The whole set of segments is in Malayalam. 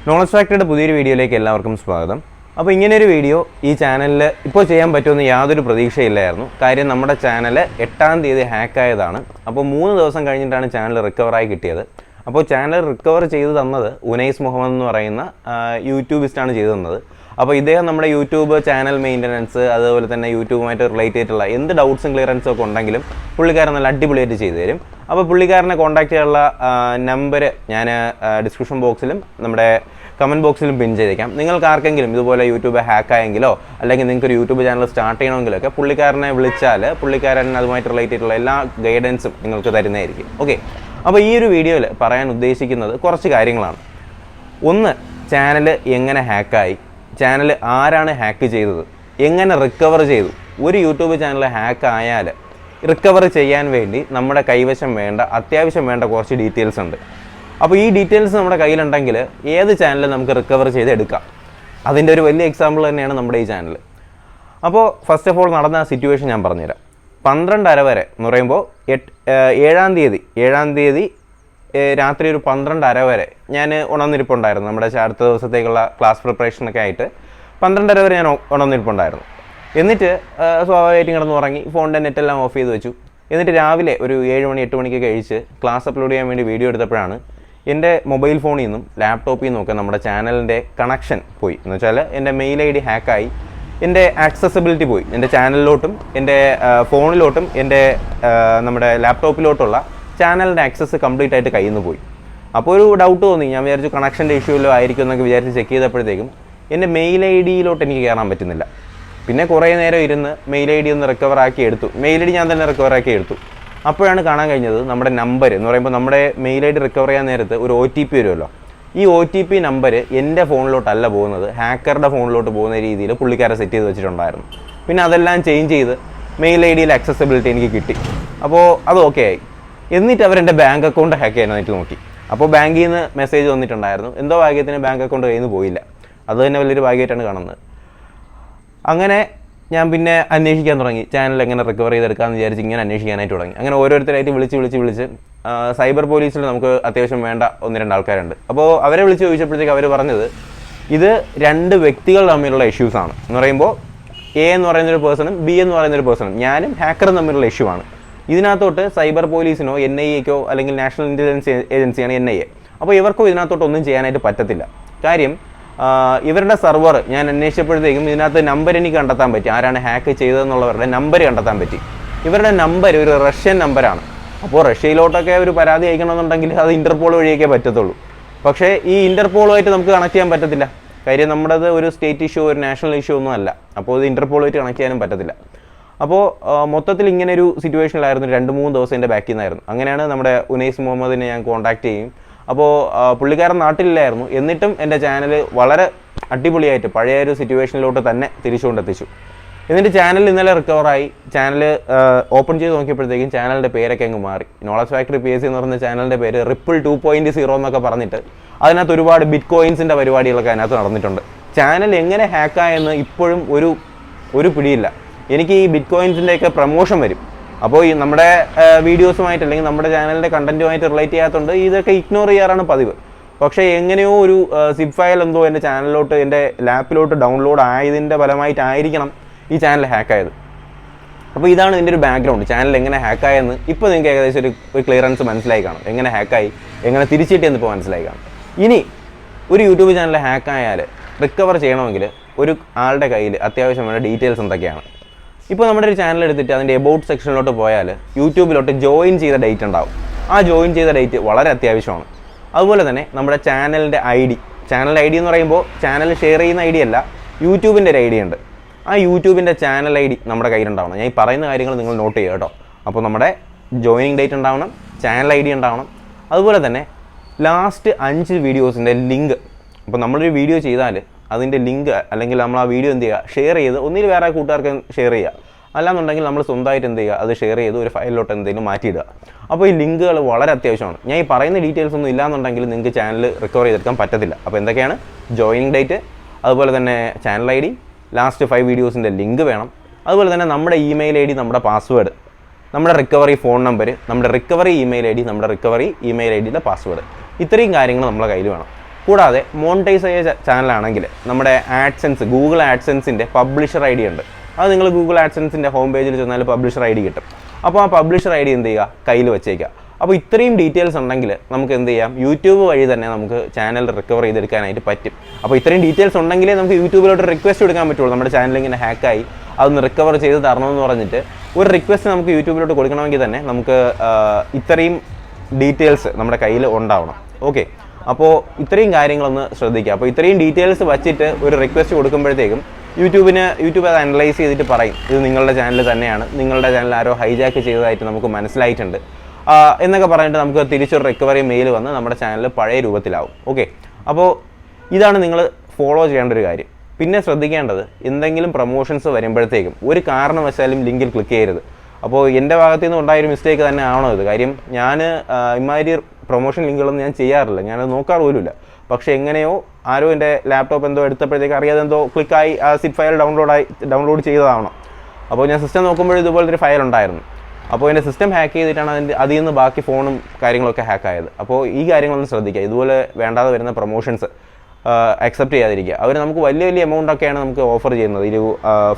നോളജ് ഫാക്ടറിയുടെ പുതിയൊരു വീഡിയോയിലേക്ക് എല്ലാവർക്കും സ്വാഗതം. അപ്പോൾ ഇങ്ങനെയൊരു വീഡിയോ ഈ ചാനലിൽ ഇപ്പോൾ ചെയ്യാൻ പറ്റുമെന്ന് യാതൊരു പ്രതീക്ഷയില്ലായിരുന്നു. കാര്യം നമ്മുടെ ചാനൽ 8-ാം തീയതി ഹാക്കായതാണ്. അപ്പോൾ 3 ദിവസം കഴിഞ്ഞിട്ടാണ് ചാനൽ റിക്കവറായി കിട്ടിയത്. അപ്പോൾ ചാനൽ റിക്കവർ ചെയ്ത് തന്നത് ഉനൈസ് മുഹമ്മദ് എന്ന് പറയുന്ന യൂട്യൂബിസ്റ്റാണ് ചെയ്തു തന്നത്. അപ്പോൾ ഇദ്ദേഹം നമ്മുടെ യൂട്യൂബ് ചാനൽ മെയിൻ്റനൻസ് അതുപോലെ തന്നെ യൂട്യൂബുമായിട്ട് റിലേറ്റ് ചെയ്തിട്ടുള്ള എന്ത് ഡൗട്ട്സും ക്ലിയറൻസും ഒക്കെ ഉണ്ടെങ്കിലും പുള്ളിക്കാരൻ നല്ല അടിപൊളിയായിട്ട് ചെയ്തു തരും. അപ്പോൾ പുള്ളിക്കാരനെ കോൺടാക്ട് ചെയ്യാനുള്ള നമ്പർ ഞാൻ ഡിസ്ക്രിപ്ഷൻ ബോക്സിലും നമ്മുടെ കമൻറ്റ് ബോക്സിലും പിൻ ചെയ്തേക്കാം. നിങ്ങൾക്ക് ആർക്കെങ്കിലും ഇതുപോലെ യൂട്യൂബ് ഹാക്കായെങ്കിലോ അല്ലെങ്കിൽ നിങ്ങൾക്കൊരു യൂട്യൂബ് ചാനൽ സ്റ്റാർട്ട് ചെയ്യണമെങ്കിലൊക്കെ പുള്ളിക്കാരനെ വിളിച്ചാൽ പുള്ളിക്കാരൻ അതുമായിട്ട് റിലേറ്റ് ചെയ്തിട്ടുള്ള എല്ലാ ഗൈഡൻസും നിങ്ങൾക്ക് തരുന്നതായിരിക്കും. ഓക്കെ, അപ്പോൾ ഈ ഒരു വീഡിയോയിൽ പറയാൻ ഉദ്ദേശിക്കുന്നത് കുറച്ച് കാര്യങ്ങളാണ്. ഒന്ന്, ചാനൽ എങ്ങനെ ഹാക്കായി, ചാനൽ ആരാണ് ഹാക്ക് ചെയ്തത്, എങ്ങനെ റിക്കവർ ചെയ്തു. ഒരു യൂട്യൂബ് ചാനൽ ഹാക്ക് ആയാൽ റിക്കവർ ചെയ്യാൻ വേണ്ടി നമ്മുടെ കൈവശം വേണ്ട അത്യാവശ്യം വേണ്ട കുറച്ച് ഡീറ്റെയിൽസ് ഉണ്ട്. അപ്പോൾ ഈ ഡീറ്റെയിൽസ് നമ്മുടെ കയ്യിലുണ്ടെങ്കിൽ ഏത് ചാനൽ നമുക്ക് റിക്കവർ ചെയ്തെടുക്കാം. അതിൻ്റെ ഒരു വലിയ എക്സാമ്പിൾ തന്നെയാണ് നമ്മുടെ ഈ ചാനൽ. അപ്പോൾ ഫസ്റ്റ് ഓഫ് ഓൾ നടന്ന സിറ്റുവേഷൻ ഞാൻ പറഞ്ഞുതരാം. 12:30 വരെ എന്ന് പറയുമ്പോൾ 7-ാം തീയതി രാത്രി ഒരു 12:30 വരെ ഞാൻ ഉണർന്നിരിപ്പുണ്ടായിരുന്നു. നമ്മുടെ അടുത്ത ദിവസത്തേക്കുള്ള ക്ലാസ് പ്രിപ്പറേഷനൊക്കെ ആയിട്ട് 12:30 വരെ ഞാൻ ഉണർന്നിരിപ്പുണ്ടായിരുന്നു. എന്നിട്ട് സ്വാഭാവികമായിട്ടും കിടന്ന് ഉറങ്ങി, ഫോണിൻ്റെ നെറ്റെല്ലാം ഓഫ് ചെയ്ത് വെച്ചു. എന്നിട്ട് രാവിലെ ഒരു 7 മണി 8 മണിക്ക് കഴിച്ച് ക്ലാസ് അപ്ലോഡ് ചെയ്യാൻ വേണ്ടി വീഡിയോ എടുത്തപ്പോഴാണ് എൻ്റെ മൊബൈൽ ഫോണിൽ നിന്നും ലാപ്ടോപ്പിൽ നിന്നും ഒക്കെ നമ്മുടെ ചാനലിൻ്റെ കണക്ഷൻ പോയി. എന്ന് വെച്ചാൽ എൻ്റെ മെയിൽ ID ഹാക്കായി, എൻ്റെ ആക്സസിബിലിറ്റി പോയി. എൻ്റെ ചാനലിലോട്ടും എൻ്റെ ഫോണിലോട്ടും എൻ്റെ നമ്മുടെ ലാപ്ടോപ്പിലോട്ടുള്ള ചാനലിൻ്റെ ആക്സസ് കംപ്ലീറ്റ് ആയിട്ട് കയ്യിൽ നിന്ന് പോയി. അപ്പോൾ ഒരു ഡൗട്ട് തോന്നി. ഞാൻ വിചാരിച്ചു കണക്ഷൻ്റെ ഇഷ്യൂല്ലോ ആയിരിക്കും എന്നൊക്കെ വിചാരിച്ച് ചെക്ക് ചെയ്തപ്പോഴത്തേക്കും എൻ്റെ മെയിൽ IDയിലോട്ട് എനിക്ക് കയറാൻ പറ്റുന്നില്ല. പിന്നെ കുറേ നേരം ഇരുന്ന് മെയിൽ ID ഒന്ന് റിക്കവറാക്കി എടുത്തു. മെയിൽ ID ഞാൻ തന്നെ റിക്കവറാക്കി എടുത്തു. അപ്പോഴാണ് കാണാൻ കഴിഞ്ഞത് നമ്മുടെ നമ്പർ എന്ന് പറയുമ്പോൾ നമ്മുടെ മെയിൽ ID റിക്കവർ ചെയ്യാൻ നേരത്ത് ഒരു OTP വരുമല്ലോ. ഈ OTP നമ്പർ എൻ്റെ ഫോണിലോട്ടല്ല പോകുന്നത്, ഹാക്കറുടെ ഫോണിലോട്ട് പോകുന്ന രീതിയിൽ പുള്ളിക്കാരെ സെറ്റ് ചെയ്ത് വെച്ചിട്ടുണ്ടായിരുന്നു. പിന്നെ അതെല്ലാം ചേഞ്ച് ചെയ്ത് മെയിൽ IDയിൽ ആക്സസിബിലിറ്റി എനിക്ക് കിട്ടി. അപ്പോൾ അത് ഓക്കെ ആയി. എന്നിട്ട് അവരെൻ്റെ ബാങ്ക് അക്കൗണ്ട് ഹാക്ക് ചെയ്യാനായിട്ട് നോക്കി. അപ്പോൾ ബാങ്കിൽ നിന്ന് മെസ്സേജ് വന്നിട്ടുണ്ടായിരുന്നു. എന്തോ ഭാഗ്യത്തിന് ബാങ്ക് അക്കൗണ്ട് കയ്യിൽ നിന്ന് പോയില്ല. അത് തന്നെ വലിയൊരു ഭാഗ്യമായിട്ടാണ് കാണുന്നത്. അങ്ങനെ ഞാൻ പിന്നെ അന്വേഷിക്കാൻ തുടങ്ങി, ചാനൽ എങ്ങനെ റിക്കവർ ചെയ്തെടുക്കാമെന്ന് വിചാരിച്ച് ഇങ്ങനെ അന്വേഷിക്കാനായിട്ട് തുടങ്ങി. അങ്ങനെ ഓരോരുത്തരായിട്ട് വിളിച്ച് സൈബർ പോലീസിൽ നമുക്ക് അത്യാവശ്യം വേണ്ട 1-2 ആൾക്കാരുണ്ട്. അപ്പോൾ അവരെ വിളിച്ച് ചോദിച്ചപ്പോഴത്തേക്ക് അവർ പറഞ്ഞത് ഇത് 2 വ്യക്തികൾ തമ്മിലുള്ള ഇഷ്യൂസാണ്. എന്ന് പറയുമ്പോൾ A എന്ന് പറയുന്നൊരു പേഴ്സണും B എന്ന് പറയുന്നൊരു പേഴ്സണും ഞാനും ഹാക്കറും തമ്മിലുള്ള ഇഷ്യൂ ആണ്. ഇതിനകത്തോട്ട് സൈബർ പോലീസിനോ NIAക്കോ അല്ലെങ്കിൽ നാഷണൽ ഇൻ്റലിജൻസ് ഏജൻസിയാണ് NIA. അപ്പോൾ ഇവർക്കോ ഇതിനകത്തോട്ട് ഒന്നും ചെയ്യാനായിട്ട് പറ്റത്തില്ല. കാര്യം ഇവരുടെ സെർവർ ഞാൻ അന്വേഷിച്ചപ്പോഴത്തേക്കും ഇതിനകത്ത് നമ്പർ എനിക്ക് കണ്ടെത്താൻ പറ്റി. ആരാണ് ഹാക്ക് ചെയ്തതെന്നുള്ളവരുടെ നമ്പർ കണ്ടെത്താൻ പറ്റി. ഇവരുടെ നമ്പർ ഒരു റഷ്യൻ നമ്പറാണ്. അപ്പോൾ റഷ്യയിലോട്ടൊക്കെ ഒരു പരാതി അയക്കണമെന്നുണ്ടെങ്കിൽ അത് ഇൻ്റർപോൾ വഴിയൊക്കെ പറ്റത്തുള്ളൂ. പക്ഷേ ഈ ഇൻ്റർപോളുമായിട്ട് നമുക്ക് കണക്ട് ചെയ്യാൻ പറ്റത്തില്ല. കാര്യം നമ്മുടേത് ഒരു സ്റ്റേറ്റ് ഇഷ്യൂ, ഒരു നാഷണൽ ഇഷ്യൂ ഒന്നും അല്ല. അപ്പോൾ ഇത് ഇൻ്റർപോളുമായിട്ട് കണക്ട് ചെയ്യാനും പറ്റത്തില്ല. അപ്പോൾ മൊത്തത്തിൽ ഇങ്ങനെ ഒരു സിറ്റുവേഷനിലായിരുന്നു. 2-3 ദിവസം എൻ്റെ ബാക്കിൽ നിന്നായിരുന്നു. അങ്ങനെയാണ് നമ്മുടെ ഉനൈസ് മുഹമ്മദിനെ ഞാൻ കോൺടാക്ട് ചെയ്യും. അപ്പോൾ പുള്ളിക്കാരൻ നാട്ടിലില്ലായിരുന്നു. എന്നിട്ടും എൻ്റെ ചാനൽ വളരെ അടിപൊളിയായിട്ട് പഴയ ഒരു സിറ്റുവേഷനിലോട്ട് തന്നെ തിരിച്ചുകൊണ്ടെത്തിച്ചു. എന്നിട്ട് ചാനൽ ഇന്നലെ റിക്കവറായി. ചാനൽ ഓപ്പൺ ചെയ്ത് നോക്കിയപ്പോഴത്തേക്കും ചാനലിൻ്റെ പേരൊക്കെ അങ്ങ് മാറി. നോളജ് ഫാക്ടറി PSC എന്ന് പറഞ്ഞ ചാനലിൻ്റെ പേര് റിപ്പിൾ 2.0 എന്നൊക്കെ പറഞ്ഞിട്ട് അതിനകത്ത് ഒരുപാട് ബിറ്റ് കോയിൻസിൻ്റെ പരിപാടികളൊക്കെ അതിനകത്ത് നടന്നിട്ടുണ്ട്. ചാനൽ എങ്ങനെ ഹാക്കായെന്ന് ഇപ്പോഴും ഒരു പിടിയില്ല. എനിക്ക് ഈ ബിറ്റ് കോയിൻസിൻ്റെയൊക്കെ പ്രൊമോഷൻ വരും. അപ്പോൾ ഈ നമ്മുടെ വീഡിയോസുമായിട്ട് അല്ലെങ്കിൽ നമ്മുടെ ചാനലിൻ്റെ കണ്ടൻറ്റുമായിട്ട് റിലേറ്റ് ചെയ്യാത്തതുകൊണ്ട് ഇതൊക്കെ ഇഗ്നോർ ചെയ്യാറാണ് പതിവ്. പക്ഷേ എങ്ങനെയോ ഒരു സിപ്പ് ഫയൽ എന്തോ എൻ്റെ ചാനലിലോട്ട് എൻ്റെ ലാപ്പിലോട്ട് ഡൗൺലോഡ് ആയതിൻ്റെ ഫലമായിട്ടായിരിക്കണം ഈ ചാനൽ ഹാക്കായത്. അപ്പോൾ ഇതാണ് ഇതിൻ്റെ ഒരു ബാക്ക്ഗ്രൗണ്ട്. ചാനൽ എങ്ങനെ ഹാക്കായെന്ന് ഇപ്പോൾ നിങ്ങൾക്ക് ഏകദേശം ഒരു ക്ലിയറൻസ് മനസ്സിലായി കാണും. എങ്ങനെ ഹാക്കായി, എങ്ങനെ തിരിച്ചിട്ടെന്ന് ഇപ്പോൾ മനസ്സിലായി കാണും. ഇനി ഒരു യൂട്യൂബ് ചാനൽ ഹാക്കായാൽ റിക്കവർ ചെയ്യണമെങ്കിൽ ഒരു ആളുടെ കയ്യിൽ അത്യാവശ്യം വേണ്ട ഡീറ്റെയിൽസ് എന്തൊക്കെയാണ്. ഇപ്പോൾ നമ്മുടെ ഒരു ചാനൽ എടുത്തിട്ട് അതിൻ്റെ എബൌട്ട് സെക്ഷനിലോട്ട് പോയാൽ യൂട്യൂബിലോട്ട് ജോയിൻ ചെയ്ത ഡേറ്റ് ഉണ്ടാവും. ആ ജോയിൻ ചെയ്ത ഡേറ്റ് വളരെ അത്യാവശ്യമാണ്. അതുപോലെ തന്നെ നമ്മുടെ ചാനലിൻ്റെ ചാനൽ ID എന്ന് പറയുമ്പോൾ ചാനൽ ഷെയർ ചെയ്യുന്ന ID അല്ല, യൂട്യൂബിൻ്റെ ഒരു ID ഉണ്ട്. ആ യൂട്യൂബിൻ്റെ ചാനൽ ID നമ്മുടെ കയ്യിലുണ്ടാവണം. ഞാൻ ഈ പറയുന്ന കാര്യങ്ങൾ നിങ്ങൾ നോട്ട് ചെയ്യുക കേട്ടോ. അപ്പോൾ നമ്മുടെ ജോയിനിങ് ഡേറ്റ് ഉണ്ടാവണം, ചാനൽ ID ഉണ്ടാവണം. അതുപോലെ തന്നെ ലാസ്റ്റ് 5 വീഡിയോസിൻ്റെ ലിങ്ക്. അപ്പോൾ നമ്മളൊരു വീഡിയോ ചെയ്താൽ അതിൻ്റെ ലിങ്ക് അല്ലെങ്കിൽ നമ്മൾ ആ വീഡിയോ എന്ത് ചെയ്യുക, ഷെയർ ചെയ്ത് ഒന്നിൽ വേറെ കൂട്ടുകാർക്ക് ഷെയർ ചെയ്യുക. അല്ലാന്നുണ്ടെങ്കിൽ നമ്മൾ സ്വന്തമായിട്ട് എന്ത് ചെയ്യുക, അത് ഷെയർ ചെയ്ത് ഒരു ഫയലിലോട്ട് എന്തെങ്കിലും മാറ്റിയിടുക. അപ്പോൾ ഈ ലിങ്കുകൾ വളരെ അത്യാവശ്യമാണ്. ഞാൻ ഈ പറയുന്ന ഡീറ്റെയിൽസ് ഒന്നും ഇല്ലാന്നുണ്ടെങ്കിൽ നിങ്ങൾക്ക് ചാനൽ റിക്കവർ ചെയ്തെടുക്കാൻ പറ്റത്തില്ല. അപ്പോൾ എന്തൊക്കെയാണ്? ജോയിനിങ് ഡേറ്റ്, അതുപോലെ തന്നെ ചാനൽ ID, ലാസ്റ്റ് 5 വീഡിയോസിൻ്റെ ലിങ്ക് വേണം. അതുപോലെ തന്നെ നമ്മുടെ ഇമെയിൽ ID, നമ്മുടെ പാസ്വേഡ്, നമ്മുടെ റിക്കവറി ഫോൺ നമ്പർ, നമ്മുടെ റിക്കവറി ഇമെയിൽ ID, നമ്മുടെ റിക്കവറി ഇമെയിൽ IDയുടെ പാസ്വേഡ്. ഇത്രയും കാര്യങ്ങൾ നമ്മളെ കയ്യിൽ വേണം. കൂടാതെ മോണിറ്റൈസ് ചെയ്ത ചാനലാണെങ്കിൽ നമ്മുടെ ആഡ്സെൻസ് ഗൂഗിൾ ആഡ്സെൻസിൻ്റെ പബ്ലിഷർ ഐ ഡി ഉണ്ട്. അത് നിങ്ങൾ ഗൂഗിൾ ആഡ്സെൻസിൻ്റെ ഹോം പേജിൽ ചെന്നാൽ പബ്ലിഷർ ഐ ഡി കിട്ടും. അപ്പോൾ ആ പബ്ലിഷർ ഐ ഡി എന്ത് ചെയ്യുക, കയ്യിൽ വെച്ചേക്കുക. അപ്പോൾ ഇത്രയും ഡീറ്റെയിൽസ് ഉണ്ടെങ്കിൽ നമുക്ക് എന്ത് ചെയ്യാം, യൂട്യൂബ് വഴി തന്നെ നമുക്ക് ചാനൽ റിക്കവർ ചെയ്തെടുക്കാനായിട്ട് പറ്റും. അപ്പോൾ ഇത്രയും ഡീറ്റെയിൽസ് ഉണ്ടെങ്കിലേ നമുക്ക് യൂട്യൂബിലോട്ട് റിക്വസ്റ്റ് കൊടുക്കാൻ പറ്റുള്ളൂ. നമ്മുടെ ചാനൽ ഇങ്ങനെ ഹാക്കായി അതൊന്ന് റിക്കവർ ചെയ്ത് തരണമെന്ന് പറഞ്ഞിട്ട് ഒരു റിക്വസ്റ്റ് നമുക്ക് യൂട്യൂബിലോട്ട് കൊടുക്കണമെങ്കിൽ തന്നെ നമുക്ക് ഇത്രയും ഡീറ്റെയിൽസ് നമ്മുടെ കയ്യിൽ ഉണ്ടാവണം. ഓക്കെ, അപ്പോൾ ഇത്രയും കാര്യങ്ങളൊന്ന് ശ്രദ്ധിക്കുക. അപ്പോൾ ഇത്രയും ഡീറ്റെയിൽസ് വച്ചിട്ട് ഒരു റിക്വസ്റ്റ് കൊടുക്കുമ്പോഴത്തേക്കും യൂട്യൂബ് അത് അനലൈസ് ചെയ്തിട്ട് പറയും ഇത് നിങ്ങളുടെ ചാനൽ തന്നെയാണ്, നിങ്ങളുടെ ചാനൽ ആരോ ഹൈജാക്ക് ചെയ്തതായിട്ട് നമുക്ക് മനസ്സിലായിട്ടുണ്ട് എന്നൊക്കെ പറഞ്ഞിട്ട് നമുക്ക് തിരിച്ചൊരു റിക്കവറി മെയിൽ വന്ന് നമ്മുടെ ചാനൽ പഴയ രൂപത്തിലാവും. ഓക്കെ, അപ്പോൾ ഇതാണ് നിങ്ങൾ ഫോളോ ചെയ്യേണ്ട ഒരു കാര്യം. പിന്നെ ശ്രദ്ധിക്കേണ്ടത്, എന്തെങ്കിലും പ്രൊമോഷൻസ് വരുമ്പോഴത്തേക്കും ഒരു കാരണവശാലും ലിങ്കിൽ ക്ലിക്ക് ചെയ്യരുത്. അപ്പോൾ എൻ്റെ ഭാഗത്തു നിന്ന് ഉണ്ടായൊരു മിസ്റ്റേക്ക് തന്നെ ആവണം ഇത്. കാര്യം ഞാൻ ഇമാതിരി പ്രൊമോഷൻ ലിങ്കുകളൊന്നും ഞാൻ ചെയ്യാറില്ല, ഞാനത് നോക്കാറ് പോലുമില്ല. പക്ഷേ എങ്ങനെയോ ആരോ എൻ്റെ ലാപ്ടോപ്പ് എന്തോ എടുത്തപ്പോഴത്തേക്ക് അറിയാതെ എന്തോ ക്ലിക്കായി ആ സിപ്പ് ഫയൽ ഡൗൺലോഡ് ചെയ്തതാവണം. അപ്പോൾ ഞാൻ സിസ്റ്റം നോക്കുമ്പോൾ ഇതുപോലത്തെ ഒരു ഫയൽ ഉണ്ടായിരുന്നു. അപ്പോൾ എൻ്റെ സിസ്റ്റം ഹാക്ക് ചെയ്തിട്ടാണ് അതിൽ നിന്ന് ബാക്കി ഫോണും കാര്യങ്ങളൊക്കെ ഹാക്കായത്. അപ്പോൾ ഈ കാര്യങ്ങളൊന്നും ശ്രദ്ധിക്കുക. ഇതുപോലെ വേണ്ടാതെ വരുന്ന പ്രൊമോഷൻസ് അക്സെപ്റ്റ് ചെയ്യാതിരിക്കുക. അവർ നമുക്ക് വലിയ വലിയ എമൗണ്ടൊക്കെയാണ് നമുക്ക് ഓഫർ ചെയ്യുന്നത്. ഒരു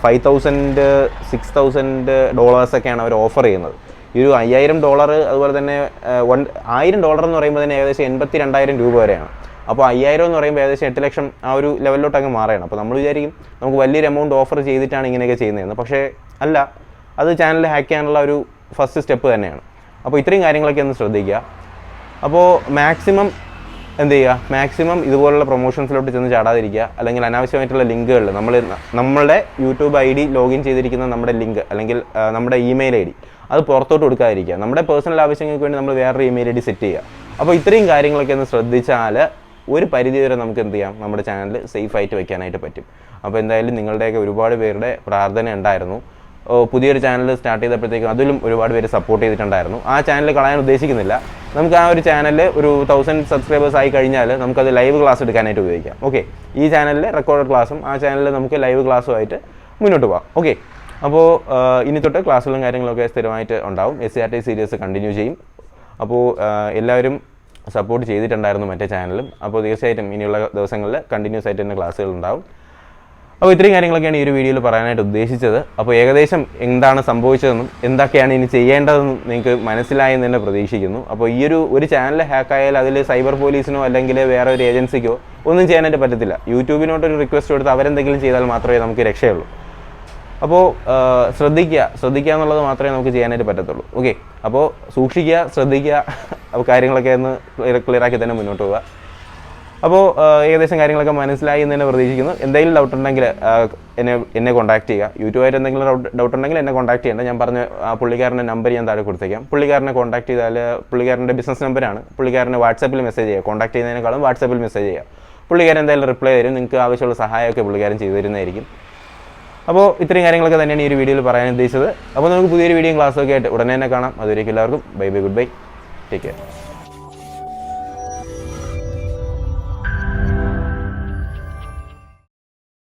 $5,000 $6,000 അവർ ഓഫർ ചെയ്യുന്നത്. ഈ ഒരു $5,000 അതുപോലെ തന്നെ $1,000 എന്ന് പറയുമ്പോൾ തന്നെ ഏകദേശം 82,000 രൂപ വരെയാണ്. അപ്പോൾ 5,000 എന്ന് പറയുമ്പോൾ ഏകദേശം 8 ലക്ഷം ആ ഒരു ലെവലിലോട്ട് അങ്ങ് മാറുകയാണ്. അപ്പോൾ നമ്മൾ വിചാരിക്കും നമുക്ക് വലിയൊരു എമൗണ്ട് ഓഫർ ചെയ്തിട്ടാണ് ഇങ്ങനെയൊക്കെ ചെയ്യുന്നതെന്ന്. പക്ഷേ അല്ല, അത് ചാനൽ ഹാക്ക് ചെയ്യാനുള്ള ഒരു ഫസ്റ്റ് സ്റ്റെപ്പ് തന്നെയാണ്. അപ്പോൾ ഇത്രയും കാര്യങ്ങളൊക്കെ ഒന്ന് ശ്രദ്ധിക്കുക. അപ്പോൾ മാക്സിമം എന്ത് ചെയ്യുക, മാക്സിമം ഇതുപോലുള്ള പ്രൊമോഷൻസിലോട്ട് ചെന്ന് ചാടാതിരിക്കുക. അല്ലെങ്കിൽ അനാവശ്യമായിട്ടുള്ള ലിങ്കുകളിൽ നമ്മളുടെ യൂട്യൂബ് ഐ ഡി ലോഗിൻ ചെയ്തിരിക്കുന്ന നമ്മുടെ ലിങ്ക് അല്ലെങ്കിൽ നമ്മുടെ ഇമെയിൽ ഐ ഡി അത് പുറത്തോട്ട് കൊടുക്കാതിരിക്കുക. നമ്മുടെ പേഴ്സണൽ ആവശ്യങ്ങൾക്ക് വേണ്ടി നമ്മൾ വേറൊരു ഇമെയിൽ ഐ ഡി സെറ്റ് ചെയ്യുക. അപ്പോൾ ഇത്രയും കാര്യങ്ങളൊക്കെ ഒന്ന് ശ്രദ്ധിച്ചാൽ ഒരു പരിധിവരെ നമുക്ക് എന്ത് ചെയ്യാം, നമ്മുടെ ചാനൽ സേഫായിട്ട് വയ്ക്കാനായിട്ട് പറ്റും. അപ്പോൾ എന്തായാലും നിങ്ങളുടെയൊക്കെ ഒരുപാട് പേരുടെ പ്രാർത്ഥന ഉണ്ടായിരുന്നു. പുതിയൊരു ചാനൽ സ്റ്റാർട്ട് ചെയ്തപ്പോഴത്തേക്കും അതിലും ഒരുപാട് പേര് സപ്പോർട്ട് ചെയ്തിട്ടുണ്ടായിരുന്നു. ആ ചാനൽ കളയാൻ ഉദ്ദേശിക്കുന്നില്ല. നമുക്ക് ആ ഒരു ചാനൽ ഒരു 1000 സബ്സ്ക്രൈബേഴ്സ് ആയി കഴിഞ്ഞാൽ നമുക്കത് ലൈവ് ക്ലാസ് എടുക്കാനായിട്ട് ഉപയോഗിക്കാം. ഓക്കെ, ഈ ചാനലിൽ റെക്കോർഡഡ് ക്ലാസ്സും ആ ചാനലിൽ നമുക്ക് ലൈവ് ക്ലാസ്സുമായിട്ട് മുന്നോട്ട് പോകാം. ഓക്കെ, അപ്പോൾ ഇനി തൊട്ട് ക്ലാസ്സുകളും കാര്യങ്ങളൊക്കെ സ്ഥിരമായിട്ട് ഉണ്ടാവും. SCERT സീരീസ് കണ്ടിന്യൂ ചെയ്യും. അപ്പോൾ എല്ലാവരും സപ്പോർട്ട് ചെയ്തിട്ടുണ്ടായിരുന്നു മറ്റേ ചാനലും. അപ്പോൾ തീർച്ചയായിട്ടും ഇനിയുള്ള ദിവസങ്ങളിൽ കണ്ടിന്യൂസ് ആയിട്ട് തന്നെ ക്ലാസ്സുകൾ ഉണ്ടാവും. അപ്പോൾ ഇത്രയും കാര്യങ്ങളൊക്കെയാണ് ഈ ഒരു വീഡിയോയിൽ പറയാനായിട്ട് ഉദ്ദേശിച്ചത്. അപ്പോൾ ഏകദേശം എന്താണ് സംഭവിച്ചതെന്നും എന്തൊക്കെയാണ് ഇനി ചെയ്യേണ്ടതെന്നും നിങ്ങൾക്ക് മനസ്സിലായെന്ന് തന്നെ പ്രതീക്ഷിക്കുന്നു. അപ്പോൾ ഈ ഒരു ചാനൽ ഹാക്കായാൽ അതിൽ സൈബർ പോലീസിനോ അല്ലെങ്കിൽ വേറെ ഒരു ഏജൻസിക്കോ ഒന്നും ചെയ്യാനായിട്ട് പറ്റത്തില്ല. യൂട്യൂബിനോട്ടൊരു റിക്വസ്റ്റ് കൊടുത്ത് അവരെന്തെങ്കിലും ചെയ്താൽ മാത്രമേ നമുക്ക് രക്ഷയുള്ളൂ. അപ്പോൾ ശ്രദ്ധിക്കുക എന്നുള്ളത് മാത്രമേ നമുക്ക് ചെയ്യാനായിട്ട് പറ്റത്തുള്ളൂ. ഓക്കെ, അപ്പോൾ സൂക്ഷിക്കുക, ശ്രദ്ധിക്കുക. അപ്പോൾ കാര്യങ്ങളൊക്കെ ഒന്ന് ക്ലിയറാക്കി തന്നെ മുന്നോട്ട് പോവുക. അപ്പോൾ ഏകദേശം കാര്യങ്ങളൊക്കെ മനസ്സിലായി എന്ന് തന്നെ പ്രതീക്ഷിക്കുന്നു. എന്തെങ്കിലും ഡൗട്ട് ഉണ്ടെങ്കിൽ എന്നെ കോൺടാക്ട് ചെയ്യുക. യൂട്യൂബായിട്ട് എന്തെങ്കിലും ഡൗട്ട് ഉണ്ടെങ്കിൽ എന്നെ കോൺടാക്ട് ചെയ്യേണ്ട. ഞാൻ പറഞ്ഞ ആ പുള്ളിക്കാരൻ്റെ നമ്പർ ഞാൻ താഴെ കൊടുത്തേക്കാം. പുള്ളിക്കാരനെ കോൺടാക്ട് ചെയ്താൽ പുള്ളിക്കാരൻ്റെ ബിസിനസ് നമ്പറാണ്. പുള്ളിക്കാരനെ വാട്സാപ്പിൽ മെസ്സേജ് ചെയ്യുക. കോൺടാക്ട് ചെയ്യുന്നതിനേക്കാളും വാട്സാപ്പിൽ മെസ്സേജ് ചെയ്യുക. പുള്ളിക്കാരൻ എന്തായാലും റിപ്ലൈ തരും. നിങ്ങൾക്ക് ആവശ്യമുള്ള സഹായമൊക്കെ പുള്ളിക്കാരൻ ചെയ്തു തരുന്നതായിരിക്കും. അപ്പോൾ ഇത്രയും കാര്യങ്ങളൊക്കെ തന്നെയാണ് ഈ ഒരു വീഡിയോയിൽ പറയാൻ ഉദ്ദേശിച്ചത്. അപ്പോൾ നമുക്ക് പുതിയൊരു വീഡിയോയും ക്ലാസ്സൊക്കെ ആയിട്ട് ഉടനെ തന്നെ കാണാം. അതുവരേക്കും എല്ലാവർക്കും bye bye, good bye, take care.